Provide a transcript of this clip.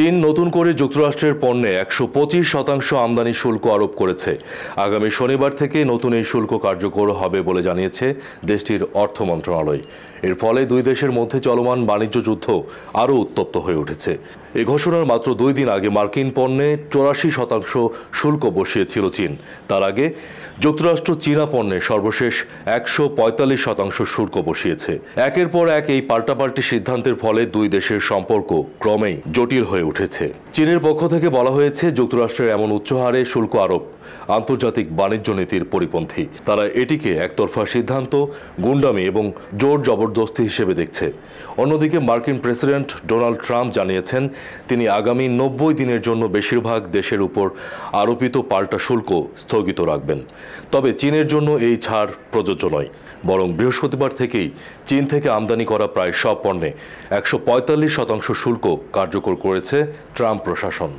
চীন নতুন করে যুক্তরাষ্ট্রের পণ্যে ১২৫% আমদানি শুল্ক আরোপ করেছে। আগামী শনিবার থেকে নতুন এই শুল্ক কার্যকর হবে বলে জানিয়েছে দেশটির অর্থ মন্ত্রণালয়। এর ফলে দুই দেশের মধ্যে চলমান বাণিজ্য যুদ্ধ আরও উত্তপ্ত হয়ে উঠেছে। এই ঘোষণার মাত্র 2 দিন আগে মার্কিন পণ্যে ৮৪% শুল্ক বসিয়েছিল চীন। তার আগে যুক্তরাষ্ট্র চীনা পণ্যে সর্বশেষ ১৪৫% শুল্ক বসিয়েছে। একের পর এক এই পাল্টাপাল্টি সিদ্ধান্তের ফলে দুই দেশের সম্পর্ক ক্রমেই জটিল হয়ে উঠেছে। চীনের পক্ষ থেকে বলা হয়েছে, যুক্তরাষ্ট্রের এমন উচ্চ হারে শুল্ক আরোপ আন্তর্জাতিক বাণিজ্য নীতির পরিপন্থী। তারা এটিকে একতরফা সিদ্ধান্ত, গুন্ডামি এবং জোর জবরদস্তি হিসেবে দেখছে। অন্যদিকে মার্কিন প্রেসিডেন্ট ডোনাল্ড ট্রাম্প জানিয়েছেন, তিনি আগামী ৯০ দিনের জন্য বেশিরভাগ দেশের উপর আরোপিত পাল্টা শুল্ক স্থগিত রাখবেন। তবে চীনের জন্য এই ছাড় প্রযোজ্য নয়, বরং বৃহস্পতিবার থেকেই চীন থেকে আমদানি করা প্রায় সব পণ্যে ১৪৫% শুল্ক কার্যকর করেছে ট্রাম্প প্রশাসন।